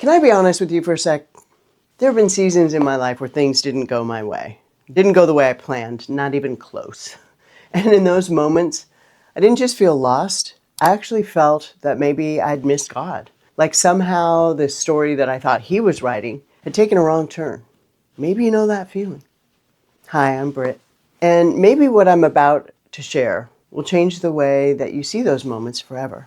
Can I be honest with you for a sec? There have been seasons in my life where things didn't go my way. Didn't go the way I planned, not even close. And in those moments, I didn't just feel lost. I actually felt that maybe I'd missed God. Like somehow this story that I thought he was writing had taken a wrong turn. Maybe you know that feeling. Hi, I'm Britt. And maybe what I'm about to share will change the way that you see those moments forever.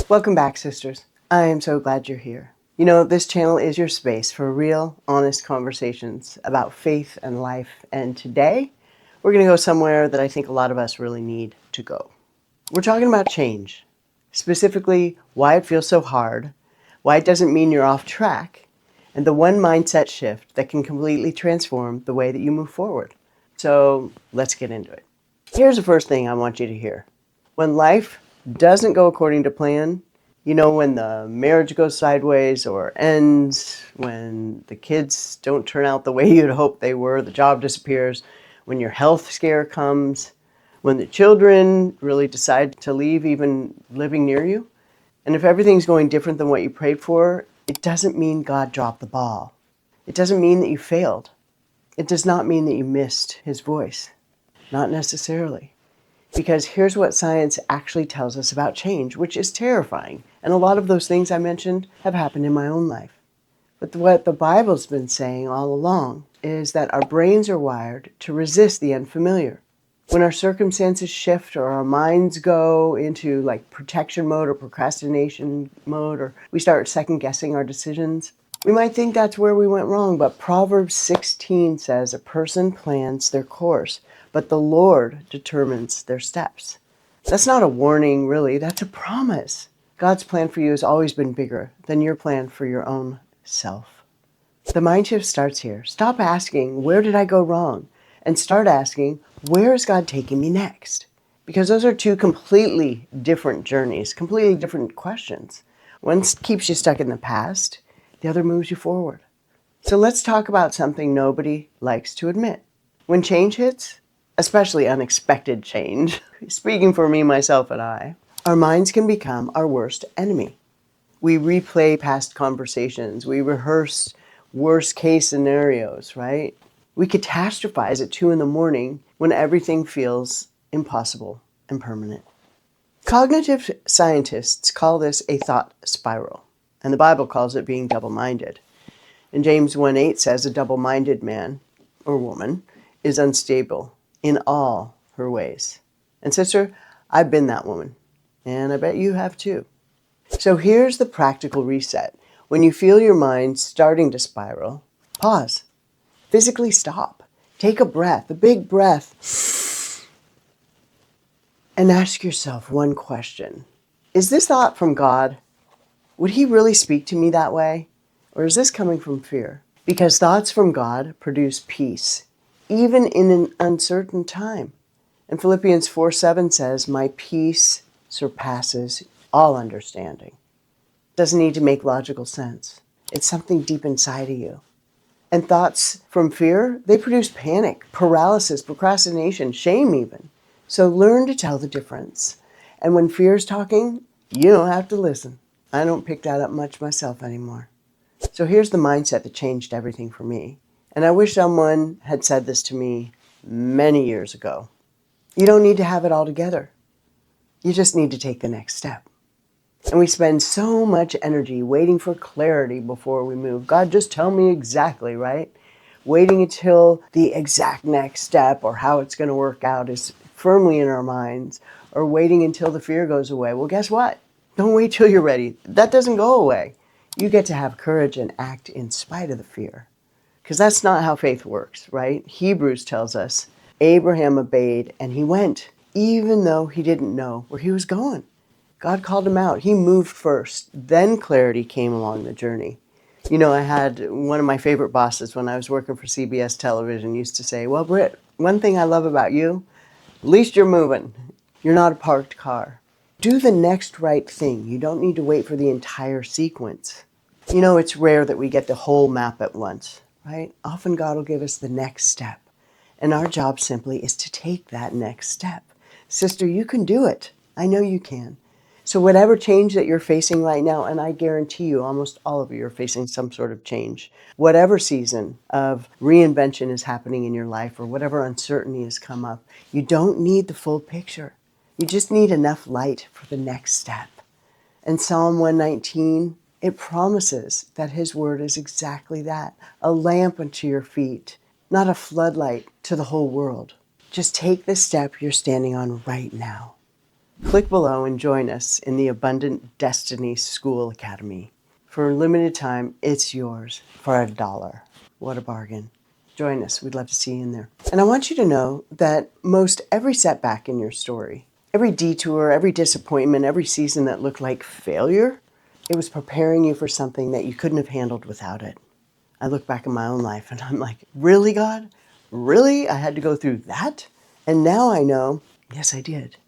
Welcome back, sisters. I am so glad you're here. You know, this channel is your space for real, honest conversations about faith and life. And today, we're going to go somewhere that I think a lot of us really need to go. We're talking about change. Specifically, why it feels so hard, why it doesn't mean you're off track, and the one mindset shift that can completely transform the way that you move forward. So let's get into it. Here's the first thing I want you to hear. When life doesn't go according to plan, you know, when the marriage goes sideways or ends, when the kids don't turn out the way you'd hoped they were, the job disappears, when your health scare comes, when the children really decide to leave even living near you, and if everything's going different than what you prayed for, it doesn't mean God dropped the ball. It doesn't mean that you failed. It does not mean that you missed his voice. Not necessarily. Because here's what science actually tells us about change, which is terrifying. And a lot of those things I mentioned have happened in my own life. But what the Bible's been saying all along is that our brains are wired to resist the unfamiliar. When our circumstances shift or our minds go into like protection mode or procrastination mode, or we start second guessing our decisions, we might think that's where we went wrong. But Proverbs 16 says a person plans their course, but the Lord determines their steps. That's not a warning, really. That's a promise. God's plan for you has always been bigger than your plan for your own self. The mind shift starts here. Stop asking, where did I go wrong? And start asking, where is God taking me next? Because those are two completely different journeys, completely different questions. One keeps you stuck in the past, the other moves you forward. So let's talk about something nobody likes to admit. When change hits, especially unexpected change, speaking for me, myself, and I, our minds can become our worst enemy. We replay past conversations. We rehearse worst case scenarios, right? We catastrophize at 2 a.m. when everything feels impossible and permanent. Cognitive scientists call this a thought spiral, and the Bible calls it being double-minded. And James 1:8 says a double-minded man or woman is unstable in all her ways. And sister, I've been that woman, and I bet you have too. So here's the practical reset. When you feel your mind starting to spiral, pause. Physically stop. Take a breath, a big breath, and ask yourself one question. Is this thought from God? Would he really speak to me that way? Or is this coming from fear? Because thoughts from God produce peace, even in an uncertain time. And Philippians 4:7 says, my peace surpasses all understanding. It doesn't need to make logical sense. It's something deep inside of you. And thoughts from fear, they produce panic, paralysis, procrastination, shame even. So learn to tell the difference. And when fear is talking, you don't have to listen. I don't pick that up much myself anymore. So here's the mindset that changed everything for me. And I wish someone had said this to me many years ago. You don't need to have it all together. You just need to take the next step. And we spend so much energy waiting for clarity before we move. God, just tell me exactly, right? Waiting until the exact next step or how it's going to work out is firmly in our minds, or waiting until the fear goes away. Well, guess what? Don't wait till you're ready. That doesn't go away. You get to have courage and act in spite of the fear. Because that's not how faith works, right? Hebrews tells us Abraham obeyed and he went, even though he didn't know where he was going. God called him out. He moved first. Then clarity came along the journey. You know, I had one of my favorite bosses when I was working for CBS television used to say, well, Britt, one thing I love about you, at least you're moving. You're not a parked car. Do the next right thing. You don't need to wait for the entire sequence. You know, it's rare that we get the whole map at once, right? Often God will give us the next step. And our job simply is to take that next step. Sister, you can do it. I know you can. So whatever change that you're facing right now, and I guarantee you almost all of you are facing some sort of change, whatever season of reinvention is happening in your life or whatever uncertainty has come up, you don't need the full picture. You just need enough light for the next step. And Psalm 119, it promises that his word is exactly that, a lamp unto your feet, not a floodlight to the whole world. Just take the step you're standing on right now. Click below and join us in the Abundant Destiny School Academy. For a limited time, it's yours for $1. What a bargain. Join us. We'd love to see you in there. And I want you to know that most every setback in your story, every detour, every disappointment, every season that looked like failure, it was preparing you for something that you couldn't have handled without it. I look back in my own life and I'm like, really, God? Really? I had to go through that? And now I know, yes, I did.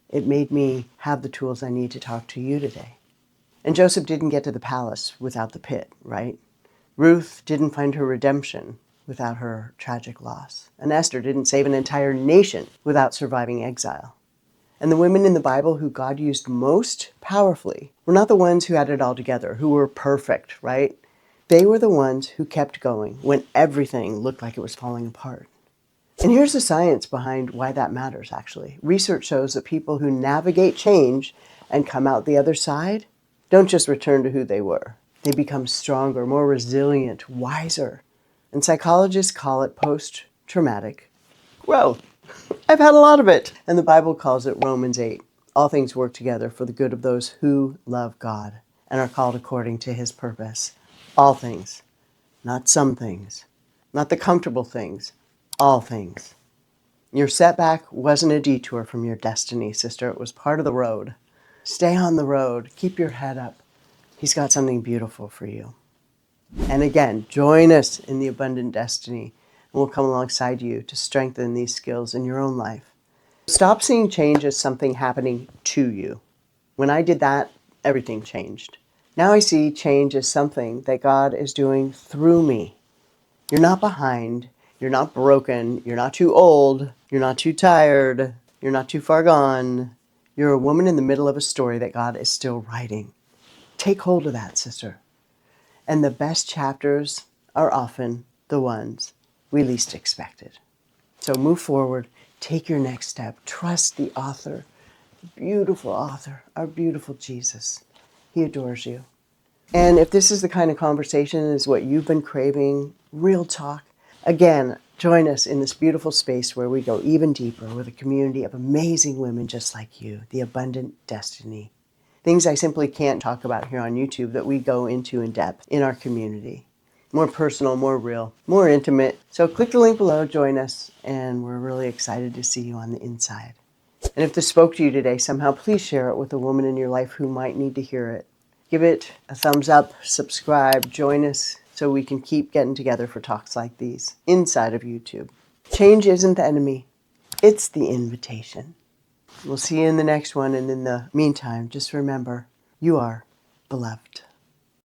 It made me have the tools I need to talk to you today. And Joseph didn't get to the palace without the pit, right? Ruth didn't find her redemption without her tragic loss. And Esther didn't save an entire nation without surviving exile. And the women in the Bible who God used most powerfully were not the ones who had it all together, who were perfect, right? They were the ones who kept going when everything looked like it was falling apart. And here's the science behind why that matters, actually. Research shows that people who navigate change and come out the other side don't just return to who they were. They become stronger, more resilient, wiser. And psychologists call it post-traumatic growth. I've had a lot of it. And the Bible calls it Romans 8. All things work together for the good of those who love God and are called according to his purpose. All things, not some things, not the comfortable things, all things. Your setback wasn't a detour from your destiny, sister. It was part of the road. Stay on the road. Keep your head up. He's got something beautiful for you. And again, join us in the Abundant Destiny, and we'll come alongside you to strengthen these skills in your own life. Stop seeing change as something happening to you. When I did that, everything changed. Now I see change as something that God is doing through me. You're not behind. You're not broken. You're not too old. You're not too tired. You're not too far gone. You're a woman in the middle of a story that God is still writing. Take hold of that, sister. And the best chapters are often the ones we least expected. So move forward. Take your next step. Trust the author, the beautiful author, our beautiful Jesus. He adores you. And if this is the kind of conversation is what you've been craving, real talk, again, join us in this beautiful space where we go even deeper with a community of amazing women just like you, the Abundant Destiny. Things I simply can't talk about here on YouTube that we go into in depth in our community. More personal, more real, more intimate. So click the link below, join us, and we're really excited to see you on the inside. And if this spoke to you today somehow, please share it with a woman in your life who might need to hear it. Give it a thumbs up, subscribe, join us so we can keep getting together for talks like these inside of YouTube. Change isn't the enemy, it's the invitation. We'll see you in the next one, and in the meantime, just remember, you are beloved.